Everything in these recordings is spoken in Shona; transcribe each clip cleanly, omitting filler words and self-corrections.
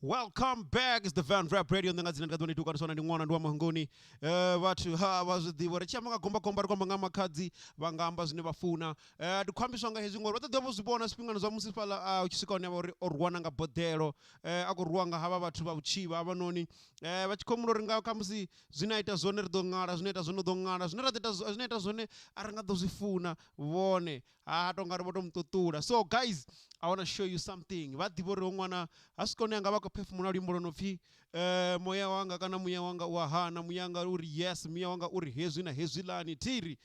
Welcome back. It's the Van Rap Radio. Ndanga dzina ndikadoni tukana ndi mwana ndi wa mahungoni. Vhathu vazvidziwa richama kagomba komba ri kwamba nga Makhadzi vangamba zvine vafuna. Ndikwambiswa nga hezwi ngori vatadza vozvibona swingana zva musi pala uchisika one vari orwana nga bodhero. Akorwa nga hava vathu va uchiva avanoni. Vachikomuro ringa kamusi zvinaita zvone ridongara zvinoita zvono dongara zvinoita zvone aringa dozvifuna vone. Atonga riboto mututura. So guys, I want to show you something. Vadivori mwana asikone anga vako perform rimbo ronopfi Moya wanga kana muya wanga wahana muyanga uri yes muya wanga uri hezwi na hezwi lani tiri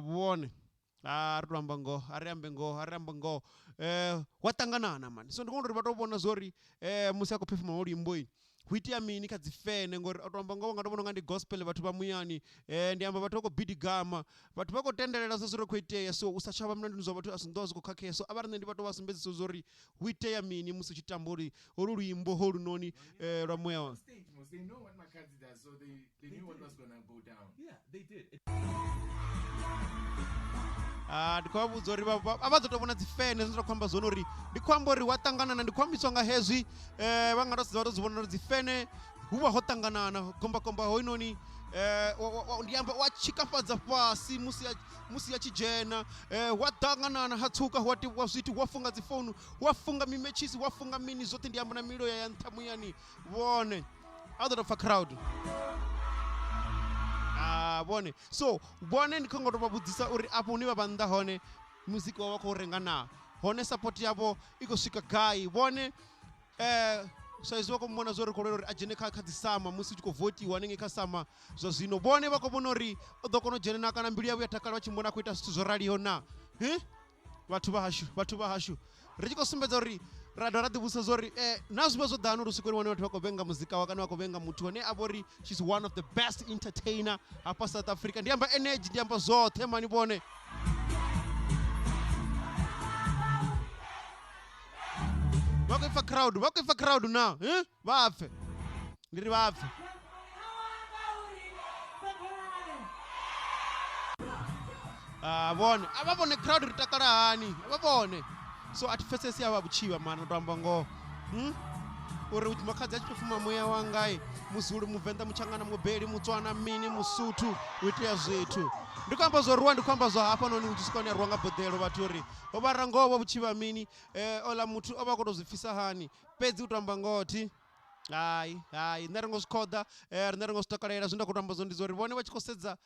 vone aramba ngo watanganana man. So ndikondori vatobona zori musi ako perform rimbo iyi huitia mini kadzifene ngori atoramba ngo ngatobona ngandi gospel vathu vamuyani ndiyamba vathu vako bidigama vathu vako tendelela zoziro kuiteya so usachava mnandi nizwa vathu asindozi kukhakhe so avari ndi vathu vasimbedzisa zori huiteya mini musi chitambori olu luimbo holu noni lwa Moya wanga. They know what Makhadzi does, so they knew what was gonna go down. Yeah, they did. Ndikwavudza uri avadzotobona dzifene zinotokwamba zono uri ndikwamba uri watanganana ndikwambiswa nga hezwi vangatosiza vatozivona uri dzifene huva hotanganana kombakomba hoinoni ndiyamba wachikafadza pasi musi yachijena watanganana hatsuka wazviti wafunga dzifonu wafunga mimechisi wafunga mini zote ndiyamba na milo ya ntamuyani vone azotofa crowd vone so vone ndikhongotovabudzisa uri apo uni vavanda hone muziki wavako urengana hone support yavo ikosvika gai vone saizi vako mona zori korero uri ajene khadzisama musi uchikovotiwa anenge khasama zvazvino vone vakobona uri udokona ujenena kana mbili yavo yatakala vachimbona kuita zvithu zvoraliyo na vathu vahashu richikosumbedza uri radho radivutsa zori nazviva zvodhana uri usiku wane vathu vakovenga muzika wakana vakovenga muthu one avori she's one of the best entertainer apa South Africa ndiyamba energy ndiyamba zothe mani vone vakuifa crowd na vapfe ndiri vapfe vone avavone crowd ritakala hani avavone so atifesesi ava vuchiva mana toamba ngo uri kuti Makhadzi achipefuma Moya wangai muzulu muvenda muchangana mubeli mutswana mini musutu uiteya zvithu ndikwamba zvoruwa ndikwamba zvo hapa noni uchisika ne rwanga bodhelo vathu uri ovara ngova vuchiva mini ola muthu ova kutozvifisa hani pedzi kutamba ngoti hayi nda ringozvikhodha rinda ringozvitakalera zvinda kutamba zondizo uri vone vachikosedza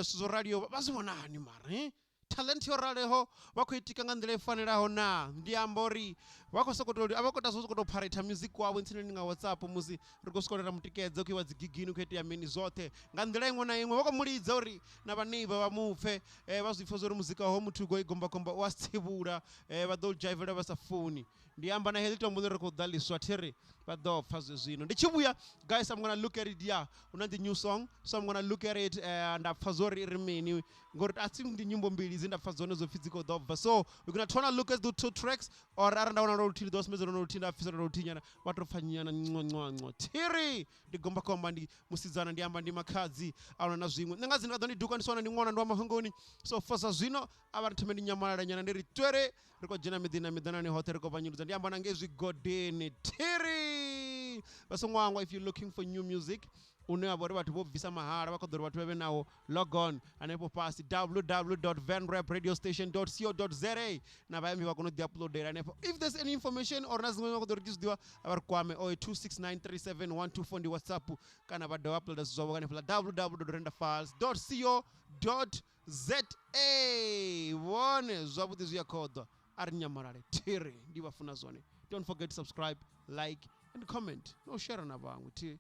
zvo radio vazivona hani mara talent yoraleho vakuitika nga ndlela ifanelaho na ndiyamba uri vakosokotoli avakota zosokotoparata music wavo ntsineni nga WhatsApp musi rikosikolera mutikedza kuiwa dzigigini kuiteya mini zothe nga ndlela imwe na imwe vakomulidza uri na vaneiva vamupfe vazvifa zori muzika waho muthu goigombakomba wasitsivula vadojivela vasafuni ndiyamba na heli tombo leri kudaliswa tiri vadopfa zvezvino ndichivuya guys I'm gonna look at it una the new song so I'm gonna look at it ndapfa zori iri mini ngori asi ndi nyimbo mbili izi ndapfa zone zopfiziko dobva so we're gonna try to look at the two tracks or arandaona rotini dosmezero rotini afisa rotinyana vatopfanyana ncwancwanco tiri ndigombakomba ndi musidzana ndiyamba ndi Makhadzi aona na zvimwe ndingazi ndikadondiduka ndisona ndi mwana ndi wa mahungoni so fosa zvino avari thome ndinyamalala nyana ndiri twere rikojena midhanani hote rikopanyurudza ndiyamba nange zvigodheni tiri vasongwangwa if you're looking for new music unavori vathu vobvisa mahara vakodhori vathu veve nawo log on anepo pasi www.vanrapradiostation.co.za na vaimbi vakonodiuploadera anepo if there's any information or nazimwe vakodhori tizidiwa avari kwame 2693712 ndi WhatsApp kana vadouploada zvavo kanepula www.renderfiles.co.za vone zvavudi zviyakodhwa ari nyamarare tiri ndivafuna zvone don't forget to subscribe like and comment no share na vamwe tiri